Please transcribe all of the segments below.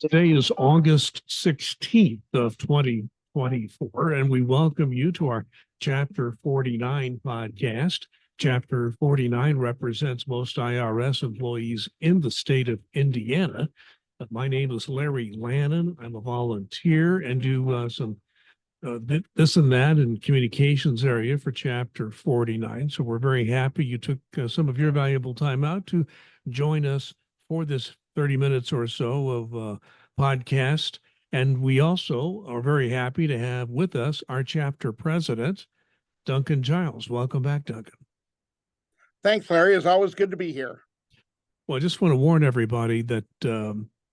Today is August 16th of 2024, and we welcome you to our Chapter 49 podcast. Chapter 49 represents most IRS employees in the state of Indiana. My name is Larry Lannan. I'm a volunteer and do some this and that in communications area for Chapter 49. So we're very happy you took some of your valuable time out to join us for this 30 minutes or so of podcast. And we also are very happy to have with us our chapter president, Duncan Giles. Welcome back, Duncan. Thanks, Larry. It's always good to be here. Well, I just want to warn everybody that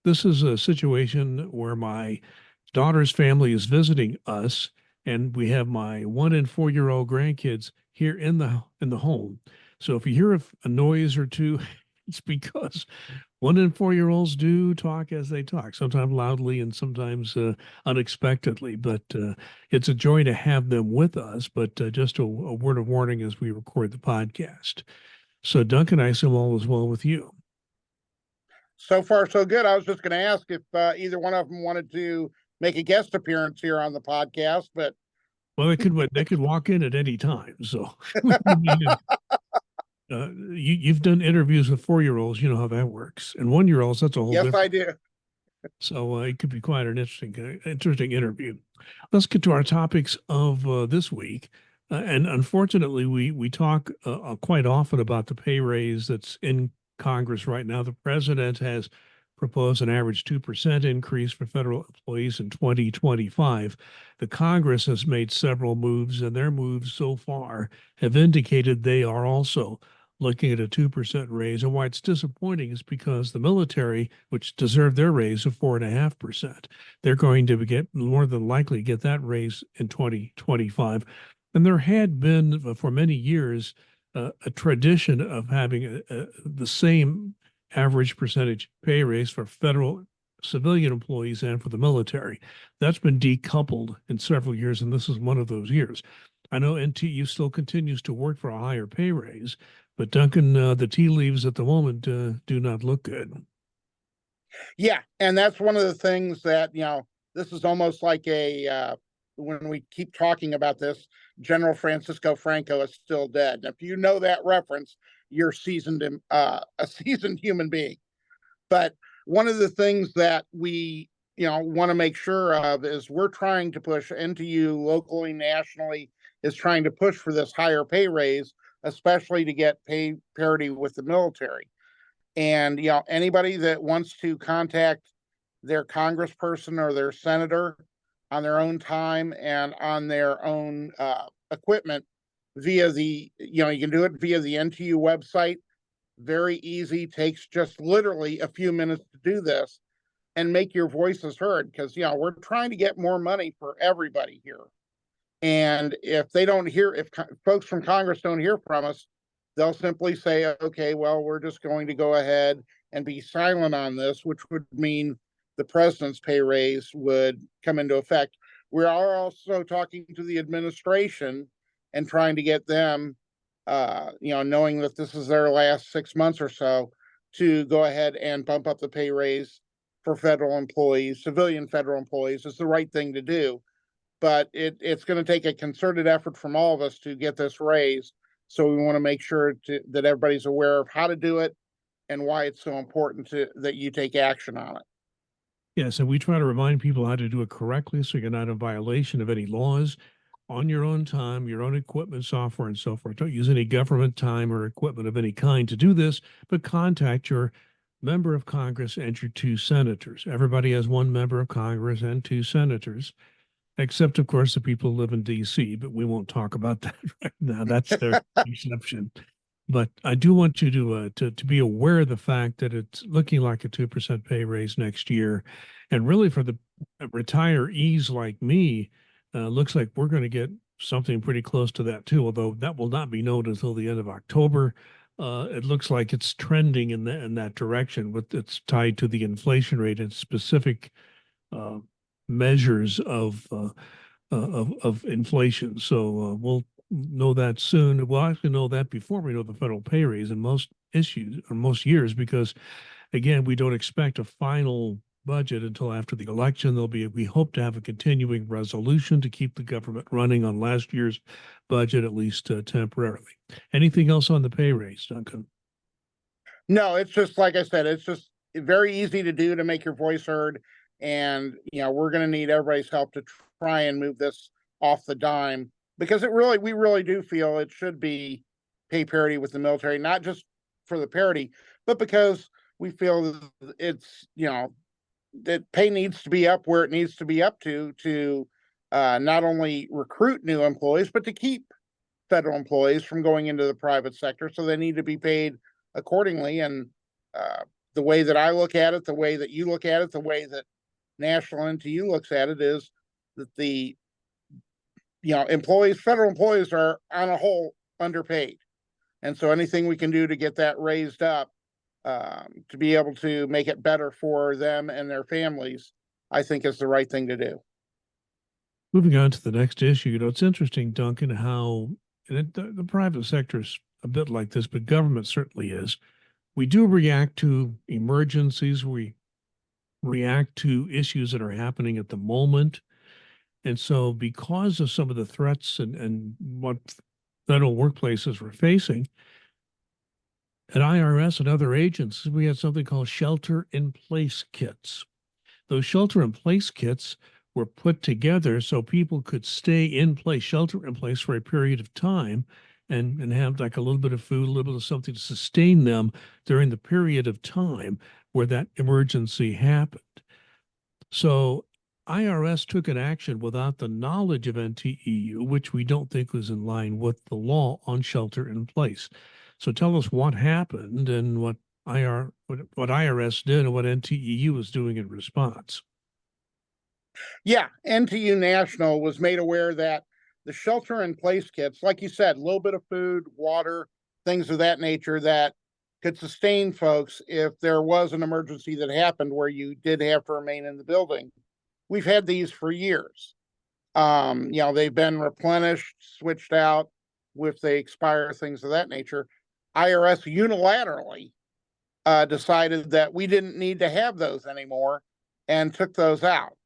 this is a situation where my daughter's family is visiting us, and we have my 1 and 4-year-old grandkids here in the home. So if you hear a noise or two, it's because 1 and 4-year-olds do talk as they talk, sometimes loudly and sometimes unexpectedly. But it's a joy to have them with us. But just a word of warning as we record the podcast. So, Duncan, I assume all is well with you. So far, so good. I was just going to ask if either one of them wanted to make a guest appearance here on the podcast, but well, they could walk in at any time. So. You've done interviews with 4-year-olds. You know how that works. And 1-year-olds, that's a whole yes, different. I do. So it could be quite an interesting interview. Let's get to our topics of this week. And unfortunately, we talk quite often about the pay raise that's in Congress right now. The president has proposed an average 2% increase for federal employees in 2025. The Congress has made several moves, and their moves so far have indicated they are also looking at a 2% raise. And why it's disappointing is because the military, which deserved their raise of 4.5%, they're going to get more than likely get that raise in 2025. And there had been for many years a tradition of having the same average percentage pay raise for federal civilian employees and for the military. That's been decoupled in several years, and this is one of those years. I know NTU still continues to work for a higher pay raise, but Duncan, the tea leaves at the moment do not look good. Yeah, and that's one of the things that, this is almost like when we keep talking about this, General Francisco Franco is still dead. If you know that reference, you're a seasoned human being. But one of the things that we, want to make sure of is we're trying to push NTU locally, nationally, is trying to push for this higher pay raise, especially to get pay parity with the military. And, anybody that wants to contact their congressperson or their senator on their own time and on their own equipment via you can do it via the NTU website. Very easy, takes just literally a few minutes to do this and make your voices heard, because, we're trying to get more money for everybody here. And if folks from Congress don't hear from us, they'll simply say, okay, well, we're just going to go ahead and be silent on this, which would mean the president's pay raise would come into effect. We are also talking to the administration and trying to get them, knowing that this is their last 6 months or so, to go ahead and bump up the pay raise for federal employees. Civilian federal employees is the right thing to do. But it's going to take a concerted effort from all of us to get this raised. So we want to make sure that everybody's aware of how to do it and why it's so important that you take action on it. Yes, and we try to remind people how to do it correctly so you're not in violation of any laws on your own time, your own equipment, software, and so forth. Don't use any government time or equipment of any kind to do this, but contact your member of Congress and your 2 senators. Everybody has 1 member of Congress and 2 senators, except, of course, the people who live in D.C., but we won't talk about that right now. That's their exception. But I do want you to be aware of the fact that it's looking like a 2% pay raise next year. And really for the retirees like me, looks like we're going to get something pretty close to that too, although that will not be known until the end of October. It looks like it's trending in that direction, but it's tied to the inflation rate and specific measures of inflation. So we'll know that soon. We'll actually know that before we know the federal pay raise in most years, because again, we don't expect a final budget until after the election. We hope to have a continuing resolution to keep the government running on last year's budget, at least temporarily. Anything else on the pay raise, Duncan? No, it's just like I said, it's just very easy to do to make your voice heard. And, we're going to need everybody's help to try and move this off the dime because we really do feel it should be pay parity with the military, not just for the parity, but because we feel it's, that pay needs to be up where it needs to be up to not only recruit new employees, but to keep federal employees from going into the private sector. So they need to be paid accordingly. And the way that I look at it, the way that you look at it, the way that National NTU looks at it is that the federal employees are on a whole underpaid. And so anything we can do to get that raised up, to be able to make it better for them and their families, I think is the right thing to do. Moving on to the next issue, it's interesting, Duncan, how the private sector is a bit like this, but government certainly is. We do react to emergencies. We react to issues that are happening at the moment. And so because of some of the threats and what federal workplaces were facing, at IRS and other agencies, we had something called shelter-in-place kits. Those shelter-in-place kits were put together so people could stay in place, shelter in place for a period of time and have like a little bit of food, a little bit of something to sustain them during the period of time where that emergency happened. So IRS took an action without the knowledge of NTEU, which we don't think was in line with the law on shelter in place. So tell us what happened and what IRS did and what NTEU is doing in response. Yeah, NTU National was made aware that the shelter in place kits, like you said, a little bit of food, water, things of that nature that could sustain folks if there was an emergency that happened where you did have to remain in the building. We've had these for years. They've been replenished, switched out if they expire, things of that nature. IRS unilaterally decided that we didn't need to have those anymore and took those out.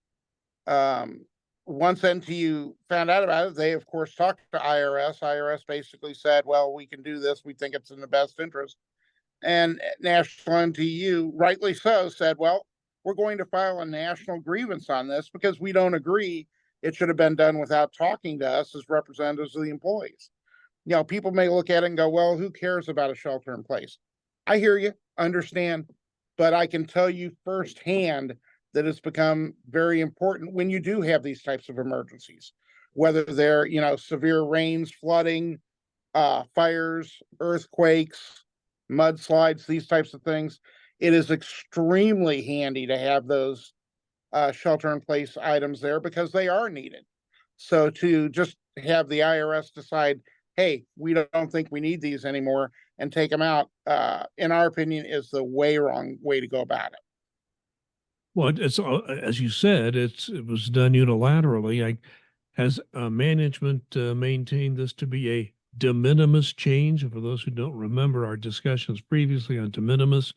Once NTU found out about it, they of course talked to IRS. IRS basically said, well, we can do this. We think it's in the best interest. And National NTU, rightly so, said, well, we're going to file a national grievance on this because we don't agree it should have been done without talking to us as representatives of the employees. People may look at it and go, well, who cares about a shelter in place? I hear you, understand, but I can tell you firsthand that it's become very important when you do have these types of emergencies, whether they're, severe rains, flooding, fires, earthquakes, mudslides, these types of things. It is extremely handy to have those shelter in place items there because they are needed. So to just have the IRS decide, hey, we don't think we need these anymore and take them out, in our opinion, is the wrong way to go about it. Well, it's as you said, it was done unilaterally. Has management maintained this to be a de minimis change? And for those who don't remember our discussions previously on de minimis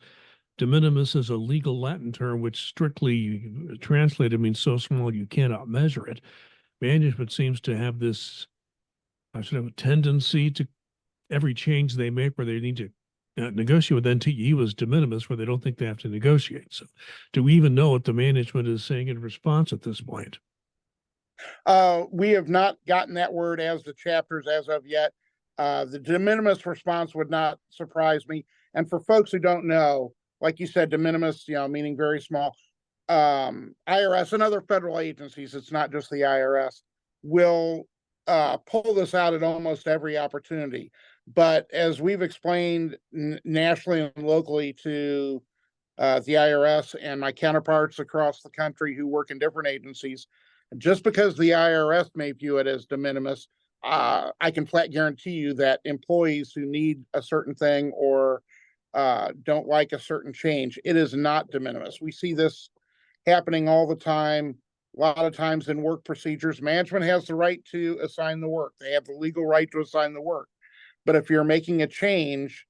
is a legal Latin term which strictly translated means so small you cannot measure it. Management seems to have this, I should have a tendency to every change they make where they need to negotiate with NTE is de minimis, where they don't think they have to negotiate. So, do we even know what the management is saying in response at this point? We have not gotten that word as the chapters as of yet. The de minimis response would not surprise me. And for folks who don't know, like you said, de minimis, meaning very small. IRS and other federal agencies, it's not just the IRS, will pull this out at almost every opportunity. But as we've explained nationally and locally to the IRS and my counterparts across the country who work in different agencies, just because the IRS may view it as de minimis, I can flat guarantee you that employees who need a certain thing or don't like a certain change, it is not de minimis. We see this happening all the time. A lot of times in work procedures, management has the right to assign the work. They have the legal right to assign the work. But if you're making a change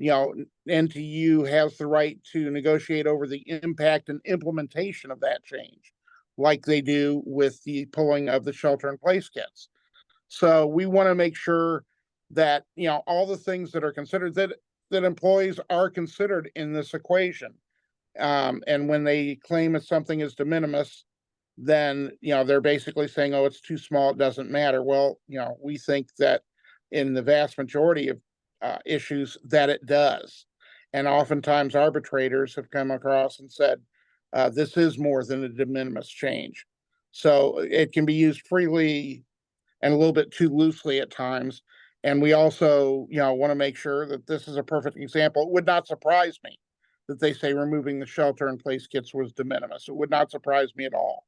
NTU has the right to negotiate over the impact and implementation of that change, like they do with the pulling of the shelter in place kits. So we want to make sure that all the things that are considered, that employees are considered in this equation. And when they claim that something is de minimis, then they're basically saying, oh, it's too small, it doesn't matter. Well, we think that in the vast majority of issues that it does. And oftentimes arbitrators have come across and said, this is more than a de minimis change. So it can be used freely and a little bit too loosely at times. And we also, want to make sure that this is a perfect example. It would not surprise me that they say removing the shelter in place kits was de minimis. It would not surprise me at all.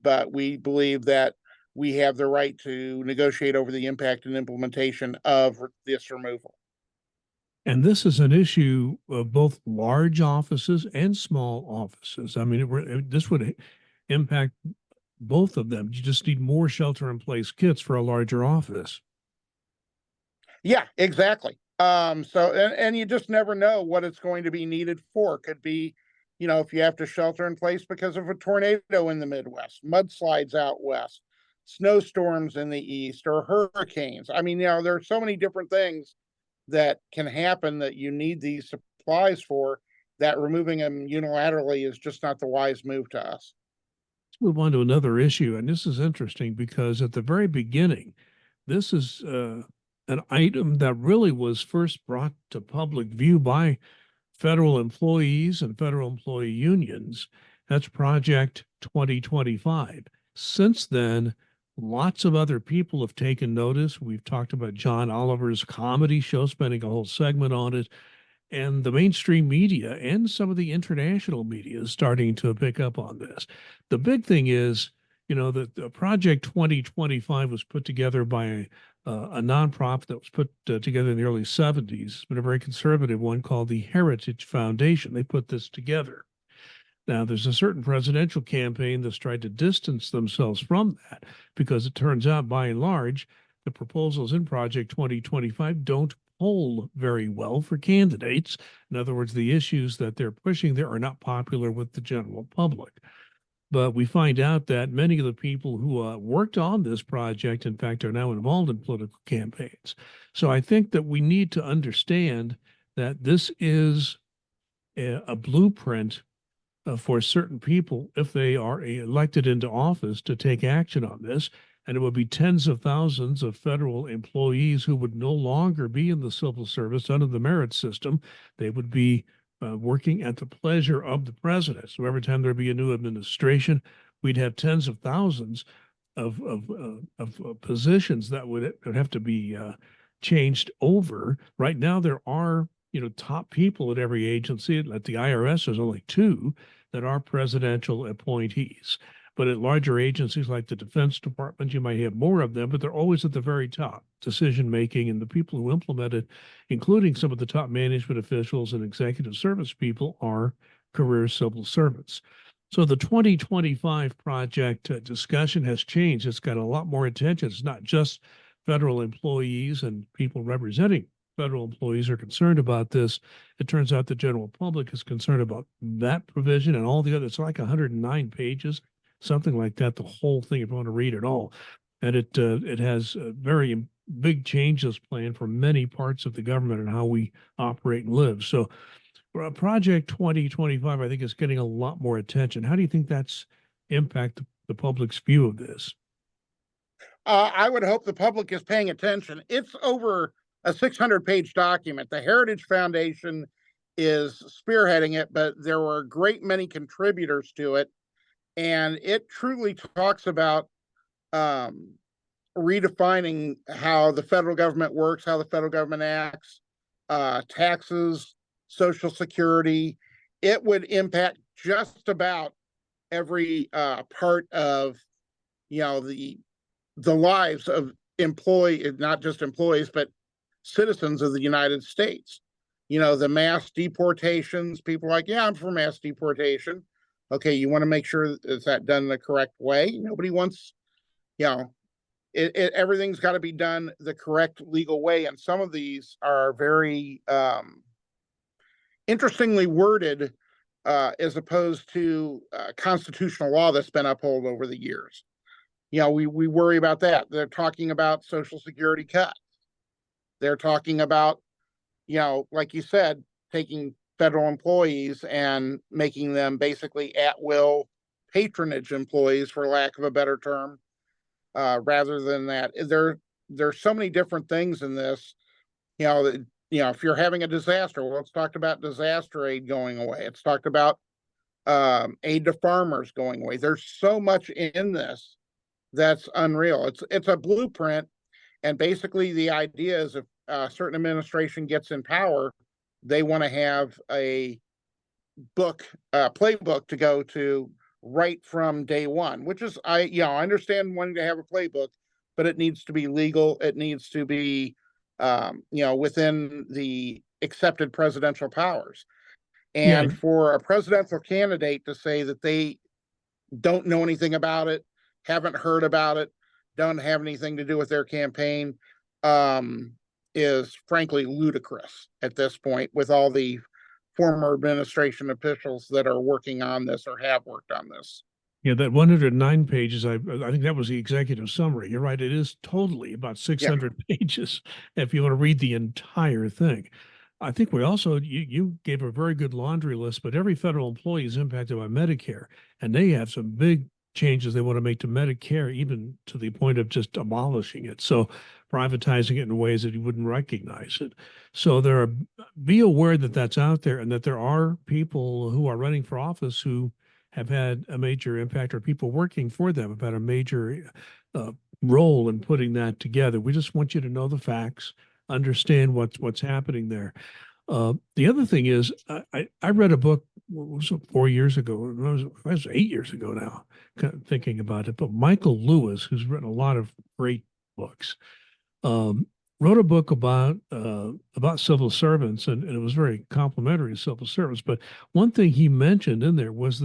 But we believe that we have the right to negotiate over the impact and implementation of this removal. And this is an issue of both large offices and small offices. I mean, this would impact both of them. You just need more shelter in place kits for a larger office. Yeah, exactly. So and you just never know what it's going to be needed for. Could be, if you have to shelter in place because of a tornado in the Midwest, mudslides out west, snowstorms in the east, or hurricanes. I mean, there are so many different things that can happen that you need these supplies for, that removing them unilaterally is just not the wise move to us. Let's move on to another issue. And this is interesting because at the very beginning, this is an item that really was first brought to public view by federal employees and federal employee unions. That's Project 2025. Since then, lots of other people have taken notice. We've talked about John Oliver's comedy show, spending a whole segment on it. And the mainstream media and some of the international media is starting to pick up on this. The big thing is, that the Project 2025 was put together by a nonprofit that was put together in the early 70s. It's been a very conservative one called the Heritage Foundation. They put this together. Now, there's a certain presidential campaign that's tried to distance themselves from that because it turns out, by and large, the proposals in Project 2025 don't poll very well for candidates. In other words, the issues that they're pushing there are not popular with the general public. But we find out that many of the people who worked on this project, in fact, are now involved in political campaigns. So I think that we need to understand that this is a blueprint for certain people, if they are elected into office, to take action on this. And it would be tens of thousands of federal employees who would no longer be in the civil service under the merit system. They would be working at the pleasure of the president. So every time there'd be a new administration, we'd have tens of thousands of positions that would have to be changed over. Right now, there are top people at every agency. At the IRS, there's only two that are presidential appointees. But at larger agencies like the Defense Department, you might have more of them, but they're always at the very top, decision making, and the people who implement it, including some of the top management officials and executive service people, are career civil servants. So the 2025 project discussion has changed. It's got a lot more attention. It's not just federal employees and people representing federal employees are concerned about this. It turns out the general public is concerned about that provision and all the others. It's like 109 pages, something like that, the whole thing, if you want to read it all. And it has very big changes planned for many parts of the government and how we operate and live. So Project 2025, I think, is getting a lot more attention. How do you think that's impact the public's view of this? I would hope the public is paying attention. It's over a 600-page document. The Heritage Foundation is spearheading it, but there were a great many contributors to it. And it truly talks about redefining how the federal government works, how the federal government acts, taxes, Social Security. It would impact just about every part of the lives of not just employees, but citizens of the United States. The mass deportations, people are like, yeah, I'm for mass deportation. Okay, you want to make sure is that done the correct way? Nobody wants, everything's got to be done the correct legal way. And some of these are very interestingly worded, as opposed to constitutional law that's been upheld over the years. We worry about that. They're talking about Social Security cuts. They're talking about, like you said, taking federal employees and making them basically at will patronage employees, for lack of a better term, rather than that. There's so many different things in this. If you're having a disaster, well, it's talked about disaster aid going away. It's talked about aid to farmers going away. There's so much in this that's unreal. It's a blueprint, and basically the idea is if a certain administration gets in power, they want to have a playbook to go to right from day one. Which is, I understand wanting to have a playbook, but it needs to be legal. It needs to be, within the accepted presidential powers. Yeah, And for a presidential candidate to say that they don't know anything about it, haven't heard about it, don't have anything to do with their campaign, is frankly ludicrous at this point, with all the former administration officials that are working on this or have worked on this. yeah, that 109 pages, I think that was the executive summary. You're right. It is totally about Yeah. 600 pages if you want to read the entire thing. I think we also, you gave a very good laundry list, but every federal employee is impacted by Medicare, and they have some big changes they want to make to Medicare, even to the point of just abolishing it. So privatizing it in ways that you wouldn't recognize it. So be aware that that's out there and that there are people who are running for office who have had a major impact, or people working for them have had a major role in putting that together. We just want you to know the facts, understand what's happening there. The other thing is, I read a book, what was it, 4 years ago? It was 8 years ago now, kind of thinking about it. But Michael Lewis, who's written a lot of great books, um, wrote a book about civil servants, and it was very complimentary to civil servants. But one thing he mentioned in there was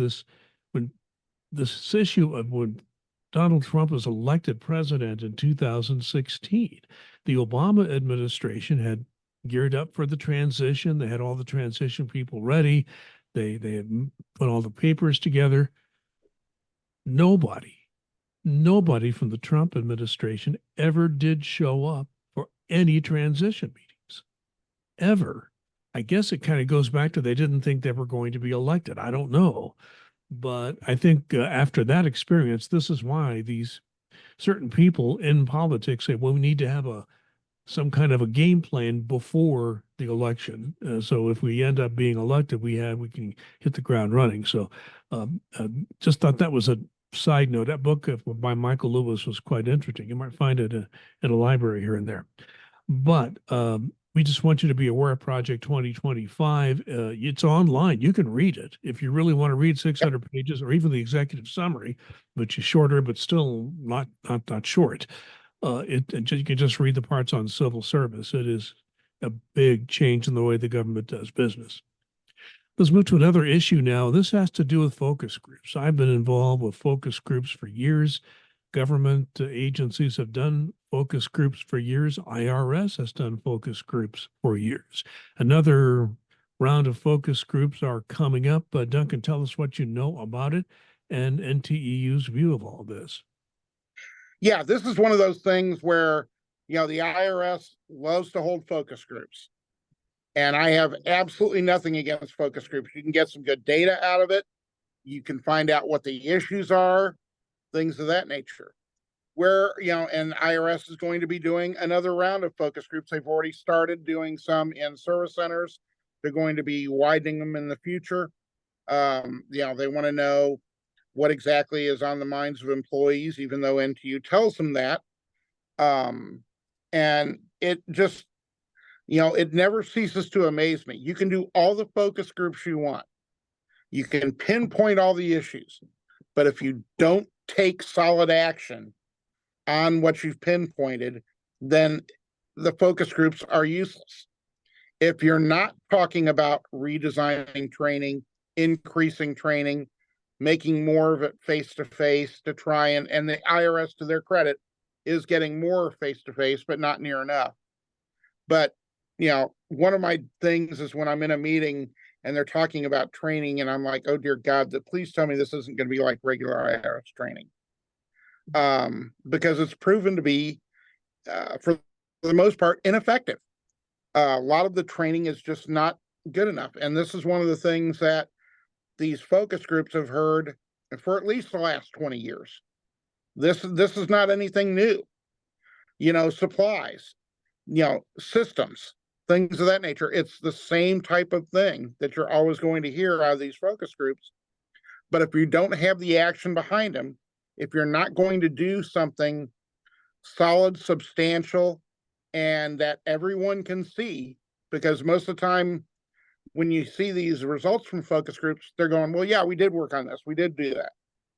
when this issue of when Donald Trump was elected president in 2016. The Obama administration had geared up for the transition. They had all the transition people ready. They had put all the papers together. Nobody, nobody from the Trump administration ever did show up for any transition meetings, ever. I guess it kind of goes back to they didn't think they were going to be elected. I don't know. But I think after that experience, this is why these certain people in politics say, well, we need to have some kind of a game plan before the election. So if we end up being elected, we can hit the ground running. So just thought that was a side note. That book by Michael Lewis was quite interesting. You might find it in a library here and there. But we just want you to be aware of Project 2025. It's online. You can read it if you really want to read 600 pages, or even the executive summary, which is shorter, but still not short. You can just read the parts on civil service. It is a big change in the way the government does business. Let's move to another issue now. This has to do with focus groups. I've been involved with focus groups for years. Government agencies have done focus groups for years. IRS has done focus groups for years. Another round of focus groups are coming up. Duncan, tell us what you know about it and NTEU's view of all this. Yeah, this is one of those things where, the IRS loves to hold focus groups. And I have absolutely nothing against focus groups. You can get some good data out of it. You can find out what the issues are, things of that nature. Where, and IRS is going to be doing another round of focus groups. They've already started doing some in service centers. They're going to be widening them in the future. They want to know what exactly is on the minds of employees, even though NTU tells them that. And it just, it never ceases to amaze me. You can do all the focus groups you want. You can pinpoint all the issues, but if you don't take solid action on what you've pinpointed, then the focus groups are useless. If you're not talking about redesigning training, increasing training, making more of it face-to-face to try and the IRS, to their credit, is getting more face-to-face, but not near enough. But, one of my things is when I'm in a meeting and they're talking about training, and I'm like, oh dear God, please tell me this isn't going to be like regular IRS training, because it's proven to be, for the most part, ineffective. A lot of the training is just not good enough, and this is one of the things that these focus groups have heard for at least the last 20 years. This is not anything new. Supplies, systems, things of that nature. It's the same type of thing that you're always going to hear out of these focus groups. But if you don't have the action behind them, if you're not going to do something solid, substantial, and that everyone can see, because most of the time when you see these results from focus groups, they're going, well, yeah, we did work on this. We did do that.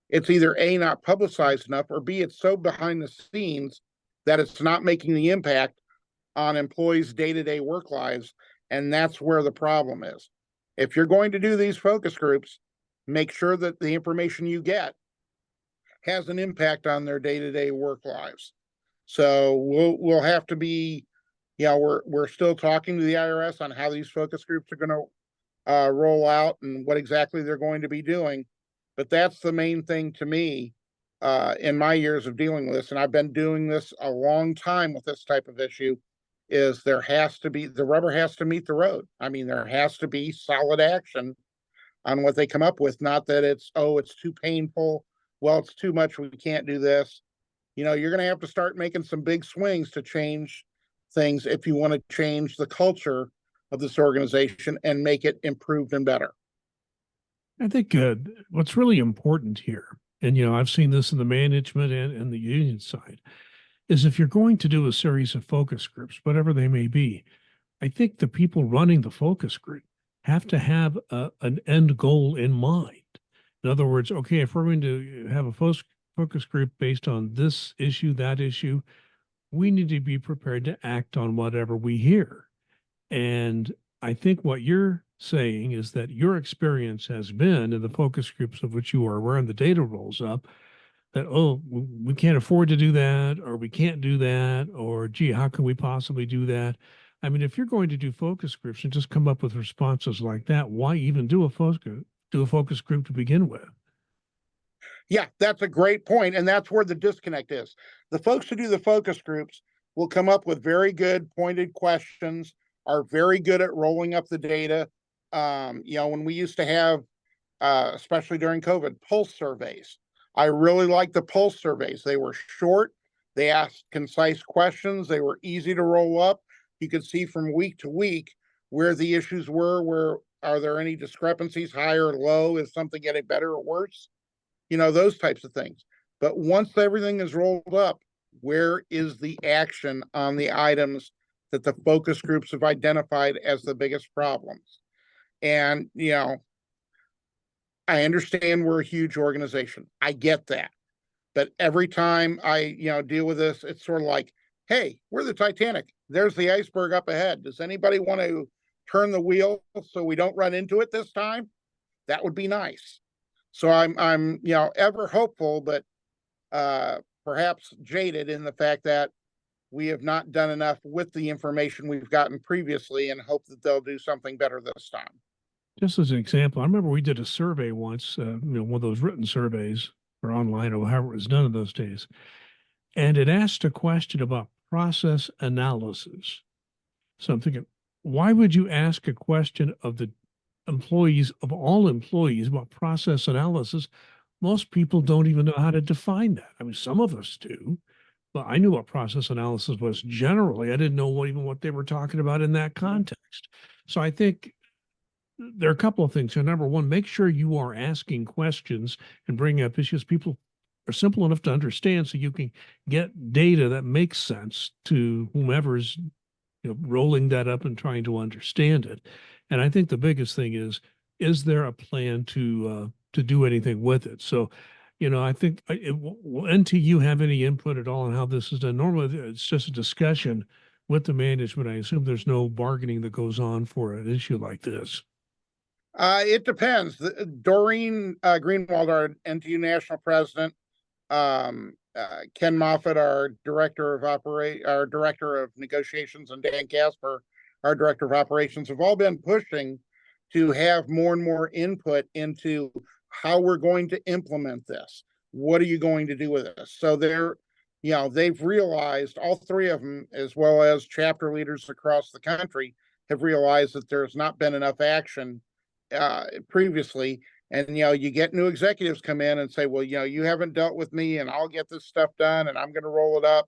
It's either A, not publicized enough, or B, it's so behind the scenes that it's not making the impact on employees' day-to-day work lives. And that's where the problem is. If you're going to do these focus groups, make sure that the information you get has an impact on their day-to-day work lives. So we'll have to be, we're still talking to the IRS on how these focus groups are going to roll out and what exactly they're going to be doing. But that's the main thing to me in my years of dealing with this, and I've been doing this a long time with this type of issue, is the rubber has to meet the road. I mean, there has to be solid action on what they come up with, not that it's too painful. Well, it's too much. We can't do this. You're going to have to start making some big swings to change things if you want to change the culture of this organization and make it improved and better. I think what's really important here, and I've seen this in the management and the union side, is if you're going to do a series of focus groups, whatever they may be, I think the people running the focus group have to have an end goal in mind. In other words, okay, if we're going to have a focus group based on this issue, that issue, we need to be prepared to act on whatever we hear. And I think what you're saying is that your experience has been in the focus groups of which you are aware and the data rolls up that, oh, we can't afford to do that, or we can't do that, or gee, how can we possibly do that? I mean, if you're going to do focus groups and just come up with responses like that, why even do a focus group to begin with? Yeah, that's a great point, and that's where the disconnect is. The folks who do the focus groups will come up with very good pointed questions, are very good at rolling up the data. When we used to have, especially during COVID, pulse surveys, I really liked the pulse surveys. They were short, they asked concise questions, they were easy to roll up. You could see from week to week where the issues were, where are there any discrepancies, high or low, is something getting better or worse? Those types of things. But once everything is rolled up, where is the action on the items that the focus groups have identified as the biggest problems? And, I understand we're a huge organization. I get that. But every time I, deal with this, it's sort of like, hey, we're the Titanic. There's the iceberg up ahead. Does anybody want to turn the wheel so we don't run into it this time? That would be nice. So I'm ever hopeful, but perhaps jaded in the fact that we have not done enough with the information we've gotten previously, and hope that they'll do something better this time. Just as an example, I remember we did a survey once, one of those written surveys or online or however it was done in those days. And it asked a question about process analysis. So I'm thinking, why would you ask a question of the employees, of all employees, about process analysis? Most people don't even know how to define that. I mean, some of us do, but I knew what process analysis was generally. I didn't know even what they were talking about in that context. So I think there are a couple of things here. Number one, make sure you are asking questions and bringing up issues people are simple enough to understand, so you can get data that makes sense to whomever's rolling that up and trying to understand it. And I think the biggest thing is there a plan to do anything with it? So, I think will NTU have any input at all on how this is done? Normally, it's just a discussion with the management. I assume there's no bargaining that goes on for an issue like this. It depends. Doreen Greenwald, our NTU national president, Ken Moffat, our director of negotiations, and Dan Casper, our director of operations, have all been pushing to have more and more input into how we're going to implement this. What are you going to do with this? So they've realized, all three of them, as well as chapter leaders across the country, have realized that there's not been enough action previously. And, you get new executives come in and say, well, you haven't dealt with me and I'll get this stuff done and I'm going to roll it up.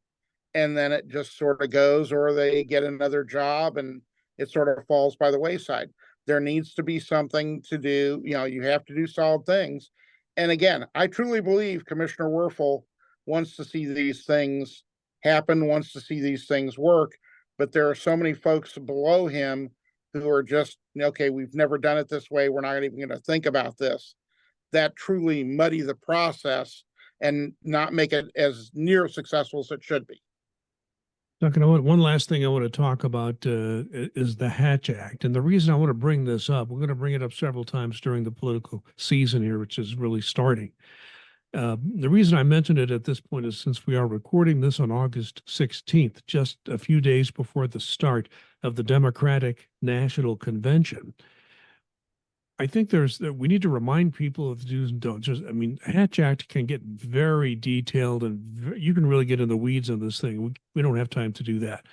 And then it just sort of goes, or they get another job and it sort of falls by the wayside. There needs to be something to do. You have to do solid things. And again, I truly believe Commissioner Werfel wants to see these things happen, wants to see these things work. But there are so many folks below him who are just, okay, we've never done it this way. We're not even going to think about this. That truly muddy the process and not make it as near successful as it should be. Duncan, one last thing I want to talk about is the Hatch Act. And the reason I want to bring this up, we're going to bring it up several times during the political season here, which is really starting. The reason I mentioned it at this point is since we are recording this on August 16th, just a few days before the start of the Democratic National Convention. I think we need to remind people of the do's and don'ts. Hatch Act can get very detailed and you can really get in the weeds on this thing. We don't have time to do that.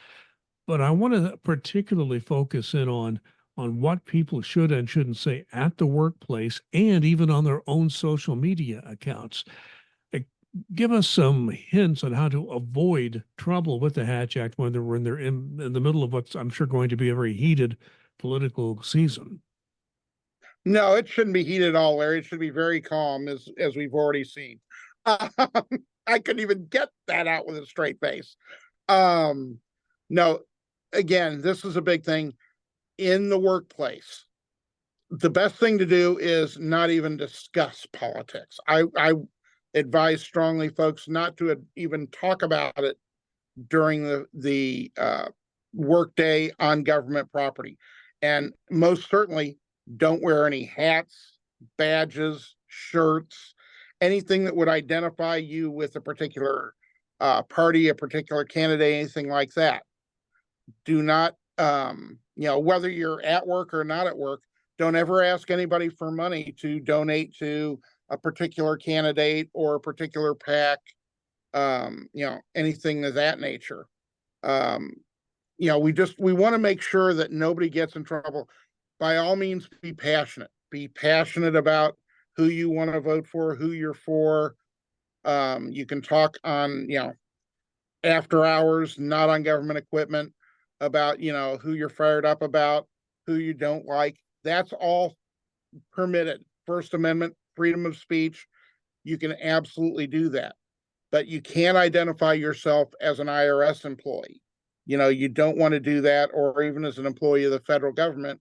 But I want to particularly focus in on what people should and shouldn't say at the workplace and even on their own social media accounts. Give us some hints on how to avoid trouble with the Hatch Act when they're in the middle of what's, I'm sure, going to be a very heated political season. No, it shouldn't be heated at all, Larry. It should be very calm, as we've already seen. I couldn't even get that out with a straight face. No, again, this is a big thing in the workplace. The best thing to do is not even discuss politics. I advise strongly folks not to even talk about it during the workday on government property. And most certainly don't wear any hats, badges, shirts, anything that would identify you with a particular party, a particular candidate, anything like that. Do not, whether you're at work or not at work, don't ever ask anybody for money to donate to a particular candidate or a particular PAC, anything of that nature. We want to make sure that nobody gets in trouble. By all means, be passionate. Be passionate about who you want to vote for, who you're for. You can talk on, after hours, not on government equipment, about, who you're fired up about, who you don't like. That's all permitted. First Amendment, freedom of speech. You can absolutely do that. But you can't identify yourself as an IRS employee. You don't want to do that, or even as an employee of the federal government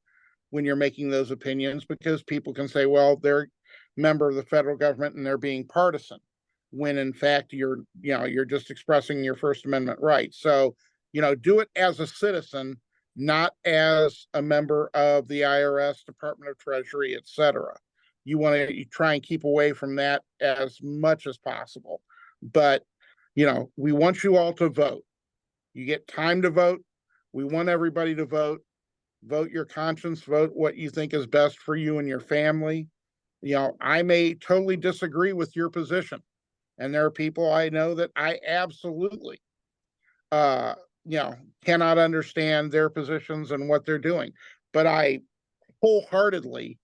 when you're making those opinions, because people can say, well, they're a member of the federal government and they're being partisan, when in fact you're just expressing your First Amendment rights. So, do it as a citizen, not as a member of the IRS, Department of Treasury, etc. You want to try and keep away from that as much as possible. But, we want you all to vote. You get time to vote. We want everybody to vote. Vote your conscience, vote what you think is best for you and your family. I may totally disagree with your position. And there are people I know that I absolutely, cannot understand their positions and what they're doing. But I wholeheartedly,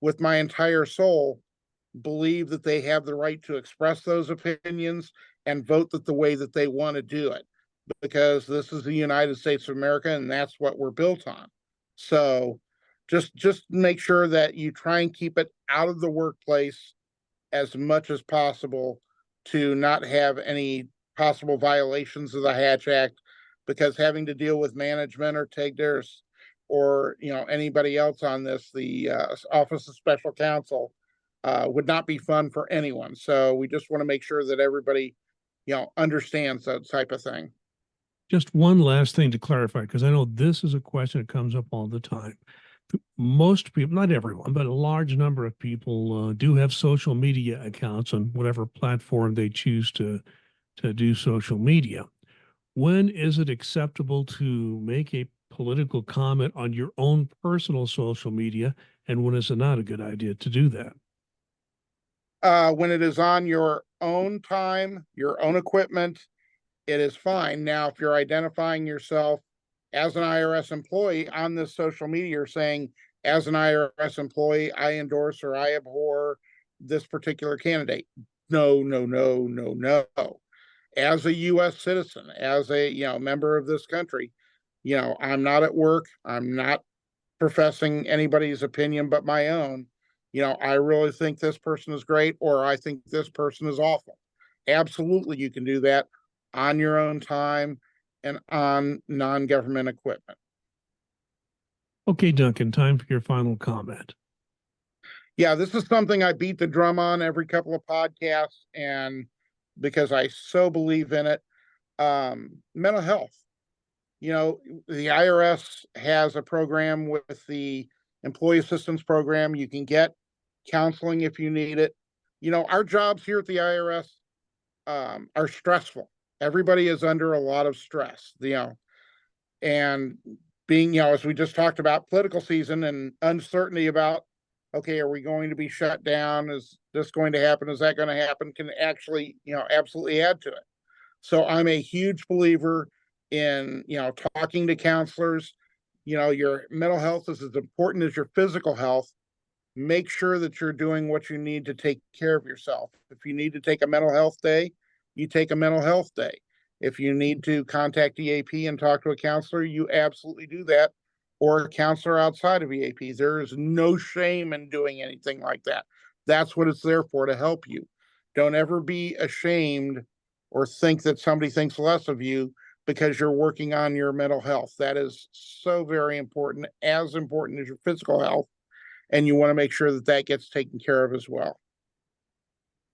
with my entire soul, believe that they have the right to express those opinions and vote the way that they want to do it. Because this is the United States of America and that's what we're built on. So just make sure that you try and keep it out of the workplace as much as possible to not have any possible violations of the Hatch Act, because having to deal with management or TAGDERS or anybody else on this, the Office of Special Counsel, would not be fun for anyone. So we just want to make sure that everybody understands that type of thing. Just one last thing to clarify, because I know this is a question that comes up all the time. Most people, not everyone, but a large number of people do have social media accounts on whatever platform they choose to do social media. When is it acceptable to make a political comment on your own personal social media and when is it not a good idea to do that? When it is on your own time, your own equipment, it is fine. Now, if you're identifying yourself as an IRS employee on this social media, you're saying, as an IRS employee, I endorse or I abhor this particular candidate. No, no, no, no, no. As a U.S. citizen, as a member of this country, I'm not at work. I'm not professing anybody's opinion but my own. I really think this person is great, or I think this person is awful. Absolutely, you can do that on your own time and on non-government equipment. Okay, Duncan, time for your final comment. Yeah, this is something I beat the drum on every couple of podcasts, and because I so believe in it. Mental health. The IRS has a program with the employee assistance program. You can get counseling if you need it. Our jobs here at the IRS are stressful. Everybody is under a lot of stress, and being, as we just talked about, political season and uncertainty about, okay, are we going to be shut down? Is this going to happen? Is that going to happen? Can actually, absolutely add to it. So I'm a huge believer in, talking to counselors. Your mental health is as important as your physical health. Make sure that you're doing what you need to take care of yourself. If you need to take a mental health day, you take a mental health day. If you need to contact EAP and talk to a counselor, you absolutely do that, or a counselor outside of EAP. There is no shame in doing anything like that. That's what it's there for, to help you. Don't ever be ashamed or think that somebody thinks less of you because you're working on your mental health. That is so very important, as important as your physical health. And you want to make sure that that gets taken care of as well.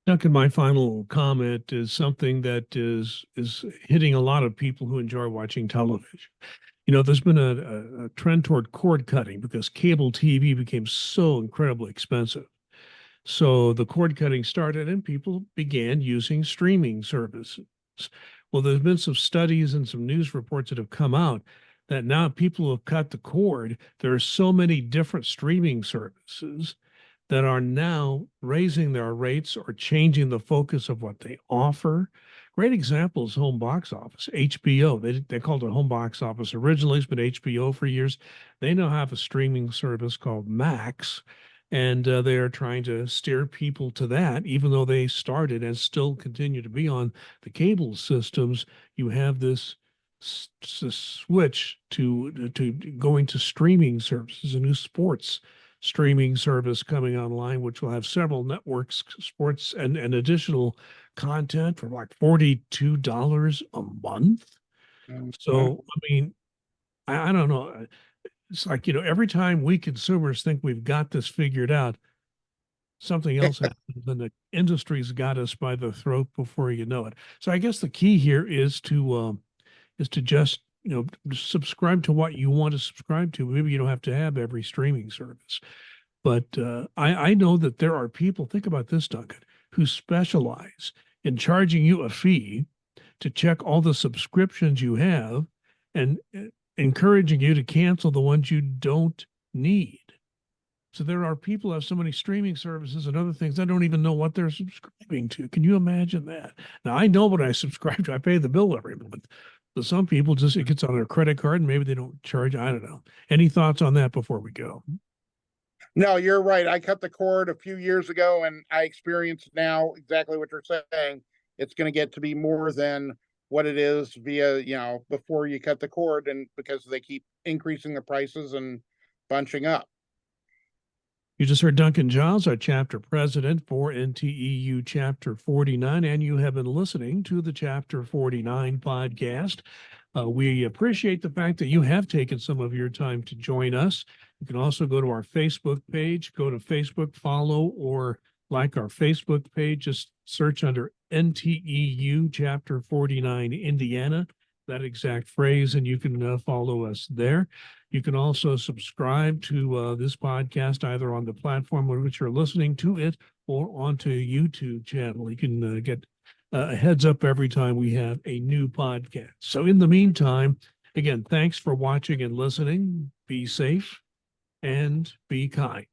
Duncan, my final comment is something that is hitting a lot of people who enjoy watching television. There's been a trend toward cord cutting because cable TV became so incredibly expensive. So the cord cutting started and people began using streaming services. Well, there's been some studies and some news reports that have come out that now people have cut the cord. There are so many different streaming services that are now raising their rates or changing the focus of what they offer. Great example is home box office, HBO. They called it home box office originally. It's been HBO for years. They now have a streaming service called Max, and they are trying to steer people to that, even though they started and still continue to be on the cable systems. You have this switch to going to streaming services, a new sports streaming service coming online, which will have several networks, sports, and additional content for like $42 a month. So, I mean, I don't know. It's like, every time we consumers think we've got this figured out, something else happens and the industry's got us by the throat before you know it. So I guess the key here is to just, subscribe to what you want to subscribe to. Maybe you don't have to have every streaming service. But I know that there are people, think about this, Duncan, who specialize in charging you a fee to check all the subscriptions you have and encouraging you to cancel the ones you don't need. So there are people who have so many streaming services and other things, I don't even know what they're subscribing to. Can you imagine that? Now, I know what I subscribe to. I pay the bill every month. But some people just, it gets on their credit card and maybe they don't charge. I don't know. Any thoughts on that before we go? No, you're right. I cut the cord a few years ago, and I experience now exactly what you're saying. It's going to get to be more than what it is via, before you cut the cord, and because they keep increasing the prices and bunching up. You just heard Duncan Giles, our chapter president for NTEU Chapter 49, and you have been listening to the Chapter 49 podcast. We appreciate the fact that you have taken some of your time to join us. You can also go to our Facebook page, go to Facebook, follow or like our Facebook page. Just search under NTEU Chapter 49 Indiana, that exact phrase, and you can follow us there. You can also subscribe to this podcast either on the platform on which you're listening to it or onto YouTube channel. You can get a heads up every time we have a new podcast. So in the meantime, again, thanks for watching and listening. Be safe and be kind.